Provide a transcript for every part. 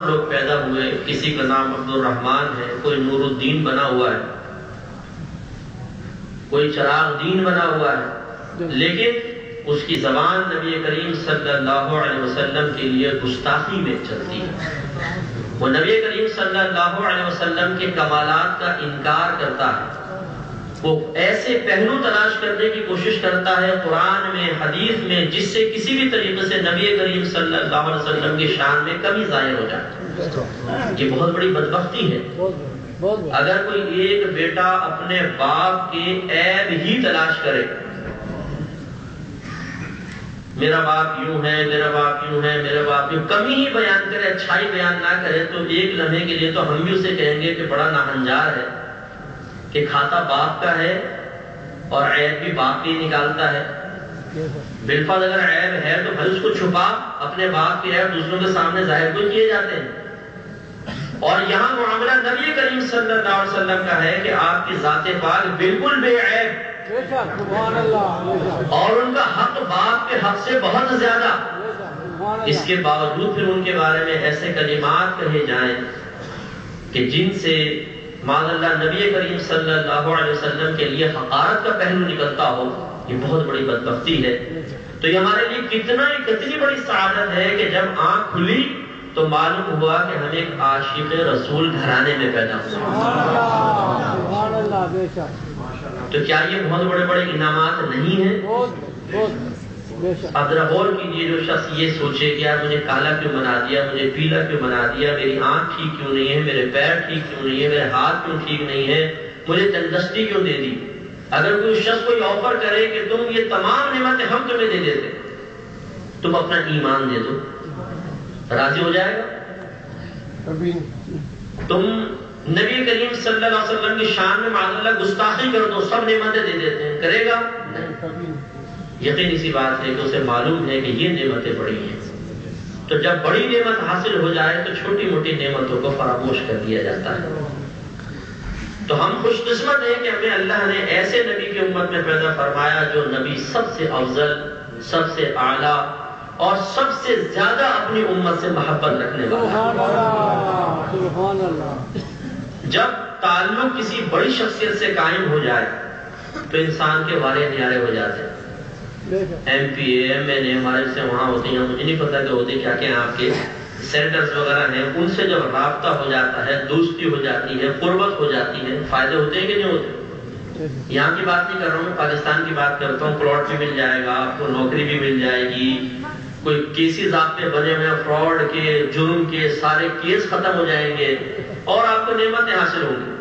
لوگ پیدا ہوئے، کسی کا نام عبد الرحمن ہے، کوئی نور الدین بنا ہوا ہے، کوئی چراغ دین بنا ہوا ہے، لیکن اس کی زبان نبی کریم صلی اللہ علیہ وسلم کے لیے گستاخی میں چلتی ہے۔ وہ نبی کریم صلی اللہ علیہ وسلم کے کمالات کا انکار کرتا ہے، وہ ایسے پہلو تلاش کرنے کی کوشش کرتا ہے قرآن میں، حدیث میں، جس سے کسی بھی طریقے سے نبی کریم صلی اللہ علیہ وسلم کی شان میں کمی ظاہر ہو جائے۔ یہ بہت بڑی بدبختی ہے۔ اگر کوئی ایک بیٹا اپنے باپ کے عیب ہی تلاش کرے، میرا باپ یوں ہے، میرا باپ یوں ہے، میرا باپ یوں، کمی ہی بیان کرے، اچھائی بیان نہ کرے، تو ایک لمحے کے لیے تو ہم بھی اسے کہیں گے کہ بڑا ناہنجار ہے، کہ کھاتا باپ کا ہے اور عیب بھی باپ کی نکالتا ہے۔ بالفرض اگر عیب ہے تو بھائی اس کو چھپا، اپنے باپ کے عیب دوسروں کے سامنے ظاہر کوئی کیے جاتے ہیں۔ اور یہاں معاملہ نبی کریم صلی اللہ علیہ وسلم کا ہے کہ آپ کی ذات پاک بالکل بے عیب، اور ان کا حق باپ کے حق سے بہت زیادہ، اس کے باوجود پھر ان کے بارے میں ایسے کلمات کہے جائیں کہ جن سے معاذ اللہ نبی کریم صلی اللہ علیہ وسلم کے لیے حقارت کا پہلو نکلتا ہو، یہ بہت بڑی بدبختی ہے۔ تو یہ ہمارے لیے کتنی بڑی سعادت ہے کہ جب آنکھ کھلی تو معلوم ہوا کہ ہم ایک عاشق رسول گھرانے میں پیدا ہوئے۔ تو کیا یہ بہت بڑے بڑے انعامات نہیں ہیں؟ اب ذرا غور کیجیے، جو شخص یہ سوچے کہ یار مجھے کالا کیوں بنا دیا، مجھے پیلا کیوں بنا دیا، میری آنکھ ٹھیک کیوں نہیں ہے، میرے پیر ٹھیک کیوں نہیں ہے، میرے ہاتھ کیوں ٹھیک نہیں ہے، مجھے تندرستی کیوں دے دی۔ اگر کوئی شخص کوئی آفر کرے کہ تم یہ تمام نعمتیں ہم تمہیں دے دیتے، تم اپنا ایمان دے دو، راضی ہو جائے گا؟ تم نبی کریم صلی اللہ علیہ وسلم کی شان میں معاذ اللہ گستاخی کر دو، سب نعمتیں دے دیتے ہیں، کرے گا؟ یقینی سی بات ہے کہ اسے معلوم ہے کہ یہ نعمتیں بڑی ہیں۔ تو جب بڑی نعمت حاصل ہو جائے تو چھوٹی موٹی نعمتوں کو فراموش کر دیا جاتا ہے۔ تو ہم خوش قسمت ہیں کہ ہمیں اللہ نے ایسے نبی کی امت میں پیدا فرمایا جو نبی سب سے افضل، سب سے اعلیٰ اور سب سے زیادہ اپنی امت سے محبت رکھنے والا۔ جب تعلق کسی بڑی شخصیت سے قائم ہو جائے تو انسان کے وارے نیارے ہو جاتے ہیں۔ ایم پی اے، ایم این اے ہمارے سے وہاں ہوتے ہیں، مجھے نہیں پتا کہ ہوتے کیا کیا آپ کے سینٹرز وغیرہ ہیں، ان سے جب رابطہ ہو جاتا ہے، دوستی ہو جاتی ہے، قربت ہو جاتی ہے، فائدے ہوتے ہیں کہ نہیں ہوتے؟ یہاں کی بات نہیں کر رہا ہوں، میں پاکستان کی بات کرتا ہوں۔ پلاٹ بھی مل جائے گا آپ کو، نوکری بھی مل جائے گی، کوئی کیسز آپ پہ بنے ہوئے فراڈ کے، جرم کے، سارے کیس ختم ہو جائیں گے اور آپ کو نعمتیں حاصل ہوں گی۔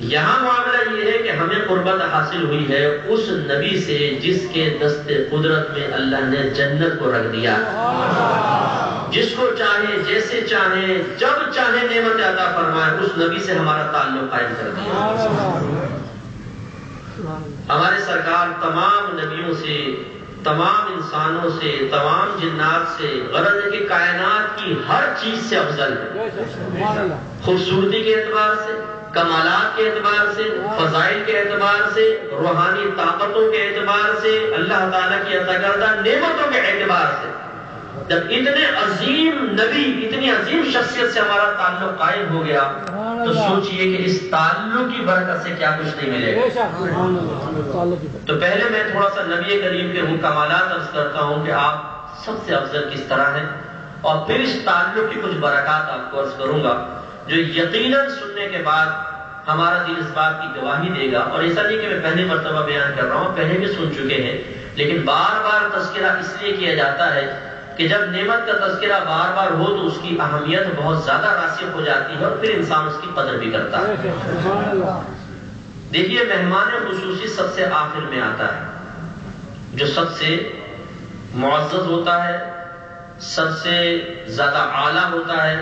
یہاں معاملہ یہ ہے کہ ہمیں قربت حاصل ہوئی ہے اس نبی سے جس کے دست قدرت میں اللہ نے جنت کو رکھ دیا، جس کو چاہے، جیسے چاہے، جب چاہے نعمت عطا فرمائے، اس نبی سے ہمارا تعلق قائم کر دیا۔ ہمارے سرکار تمام نبیوں سے، تمام انسانوں سے، تمام جنات سے، غرض ہے کہ کائنات کی ہر چیز سے افضل ہے، خوبصورتی کے اعتبار سے، کمالات کے اعتبار سے، فضائل کے اعتبار سے، روحانی طاقتوں کے اعتبار سے، اللہ تعالیٰ کی عطا کردہ نعمتوں کے اعتبار سے۔ جب اتنے عظیم نبی، اتنی عظیم شخصیت سے ہمارا تعلق قائم ہو گیا تو سوچئے کہ اس تعلق کی برکت سے کیا کچھ نہیں ملے گا۔ تو پہلے میں تھوڑا سا نبی کریم کے وہ کمالات عرض کرتا ہوں کہ آپ سب سے افضل کس طرح ہیں، اور پھر اس تعلق کی کچھ برکات آپ کو عرض کروں گا جو یقیناً سننے کے بعد ہمارا دل اس بات کی گواہی دے گا۔ اور ایسا نہیں کہ میں پہلی مرتبہ بیان کر رہا ہوں، پہلے بھی سن چکے ہیں، لیکن بار بار تذکرہ اس لیے کیا جاتا ہے کہ جب نعمت کا تذکرہ بار بار ہو تو اس کی اہمیت بہت زیادہ راسخ ہو جاتی ہے اور پھر انسان اس کی قدر بھی کرتا ہے۔ دیکھیے، مہمان خصوصی سب سے آخر میں آتا ہے، جو سب سے معزز ہوتا ہے، سب سے زیادہ اعلیٰ ہوتا ہے،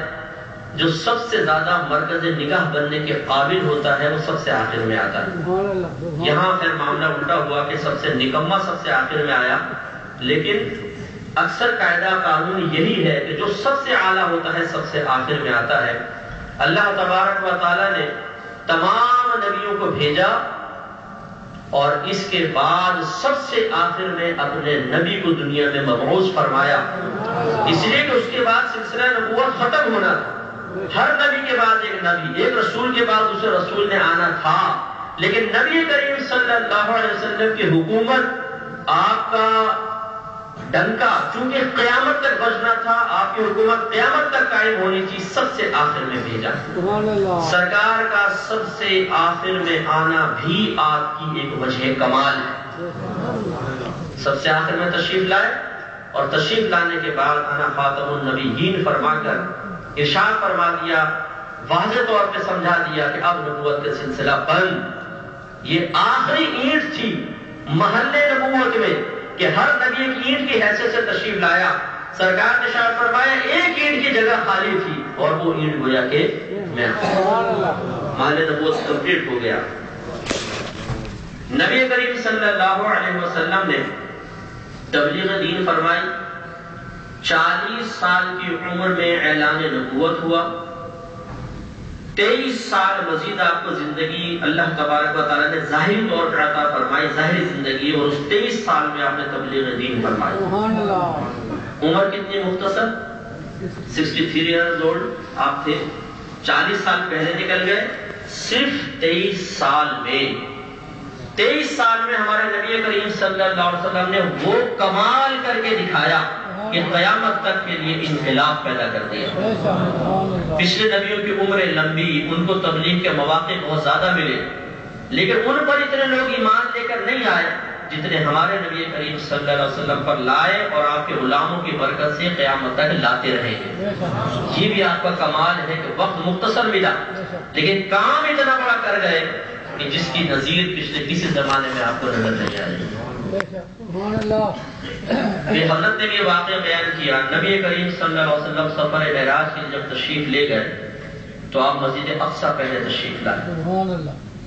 جو سب سے زیادہ مرکز نگاہ بننے کے قابل ہوتا ہے، وہ سب سے آخر میں آتا ہے۔ یہاں پھر معاملہ الٹا ہوا کہ سب سے نکما سب سے آخر میں آیا، لیکن اکثر قاعدہ قانون یہی ہے کہ جو سب سے اعلیٰ ہوتا ہے سب سے آخر میں آتا ہے۔ اللہ تبارک و تعالیٰ نے تمام نبیوں کو بھیجا اور اس کے بعد سب سے آخر میں اپنے نبی کو دنیا میں مبعوث فرمایا، اس لیے کہ اس کے بعد سلسلہ نبوت ختم ہونا تھا۔ ہر نبی کے بعد ایک نبی، ایک رسول کے بعد دوسرے رسول نے آنا تھا، لیکن نبی کریم صلی اللہ علیہ وسلم کی حکومت، آپ کا ڈنکا چونکہ قیامت تک بجنا تھا، آپ کی حکومت قیامت تک قائم ہونی تھی، سب سے آخر میں بھیجا۔ سرکار کا سب سے آخر میں آنا بھی آپ کی ایک وجہ کمال ہے۔ سب سے آخر میں تشریف لائے، اور تشریف لانے کے بعد انا خاتم النبیین فرما کر ارشاد فرما دیا، واضح طور پہ سمجھا دیا کہ اب نبوت کا سلسلہ بند۔ یہ آخری اینٹ تھی محل نبوت میں کہ ہر نبی ایک اینٹ کی حیثیت سے تشریف لایا۔ سرکار نے ارشاد فرمایا ایک اینٹ کی جگہ خالی تھی، اور وہ اینٹ گویا کہ میں محل نبوت کمپلیٹ ہو گیا۔ نبی کریم صلی اللہ علیہ وسلم نے تبلیغ دین فرمائی، 40 سال کی عمر میں اعلان نبوت ہوا، 23 سال مزید آپ کو زندگی اللہ تبارک و تعالیٰ نے ظاہری طور پر عطا فرمائی، ظاہری زندگی، اور اس 23 سال میں آپ نے تبلیغ دین فرمائی۔ عمر کتنی مختصر، 63 ایئرز اولڈ آپ تھے، 40 سال پہلے نکل گئے، صرف 23 سال میں 23 سال میں ہمارے نبی کریم صلی اللہ علیہ وسلم نے وہ کمال کر کے دکھایا کہ قیامت تک کے لیے انقلاب پیدا کر دیا۔ پچھلے نبیوں کی عمریں لمبی، ان کو تبلیغ کے مواقع بہت زیادہ ملے، لیکن ان پر اتنے لوگ ایمان لے کر نہیں آئے جتنے ہمارے نبی کریم صلی اللہ علیہ وسلم پر لائے، اور آپ کے غلاموں کی برکت سے قیامت تک لاتے رہے ہیں۔ یہ بھی آپ کا کمال ہے کہ وقت مختصر ملا، لیکن کام اتنا بڑا کر گئے کہ جس کی نظیر پچھلے کسی زمانے میں آپ کو نظر نہیں آئی۔ یہ حضرت نے بھی یہ واقعہ بیان کیا، نبی کریم صلی اللہ علیہ وسلم سفر معراج کے جب تشریف لے گئے تو آپ مسجد اقصی پہلے تشریف لائے۔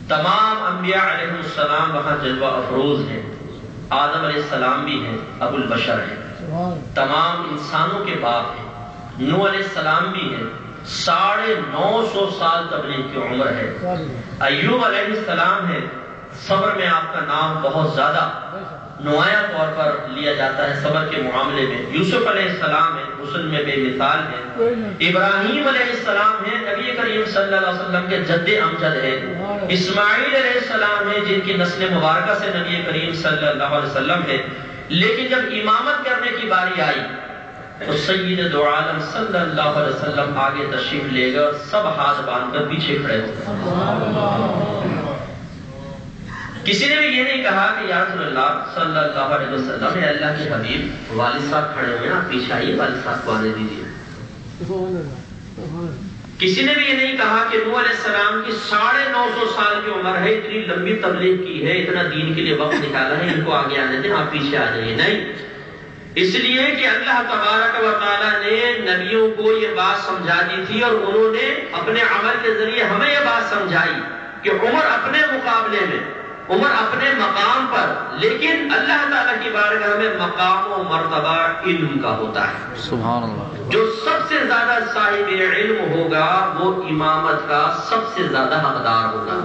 تمام انبیاء علیہ السلام وہاں جلوہ افروز ہیں، آدم علیہ السلام بھی ہیں، ابو البشر ہیں، تمام انسانوں کے باپ ہیں، نوح علیہ السلام بھی ہیں، 950 سال تبلیغ کی عمر ہے، ایوب علیہ السلام ہے، صبر میں آپ کا نام بہت زیادہ نمایاں طور پر لیا جاتا ہے صبر کے معاملے میں، یوسف علیہ السلام ہے، حسن میں بے مثال ہے، ابراہیم علیہ السلام ہے، نبی کریم صلی اللہ علیہ وسلم کے جد امجد ہے، اسماعیل علیہ السلام ہے جن کی نسل مبارکہ سے نبی کریم صلی اللہ علیہ وسلم ہے، لیکن جب امامت کرنے کی باری آئی تو سید دو عالم صلی اللہ علیہ وسلم آگے تشریف لے گئے اور سب ہاتھ باندھ کر پیچھے کھڑے ہو گئے۔ کسی نے بھی یہ نہیں کہا کہ یا رسول اللہ صلی اللہ علیہ وسلم، اے اللہ کے حبیب والد صاحب کھڑے ہوئے ہیں، آپ پیچھے آئیے، والد صاحب کو آنے دیجیے۔ کسی نے بھی یہ نہیں کہا کہ نوح علیہ السلام کی 950 سال کی عمر ہے، اتنی لمبی تبلیغ کی ہے، اتنا دین کے لیے وقت نکالا ہے، ان کو آگے آنے دیں، آپ پیچھے آ جائیے۔ نہیں، اس لیے کہ اللہ تبارک و تعالیٰ نے نبیوں کو یہ بات سمجھا دی تھی، اور انہوں نے اپنے عمل کے ذریعے ہمیں یہ بات سمجھائی کہ عمر اپنے مقابلے میں، عمر اپنے مقام پر، لیکن اللہ تعالیٰ کی بارگاہ میں مقام و مرتبہ علم کا ہوتا ہے۔ سبحان اللہ۔ جو سب سے زیادہ صاحب علم ہوگا وہ امامت کا سب سے زیادہ حقدار ہوگا۔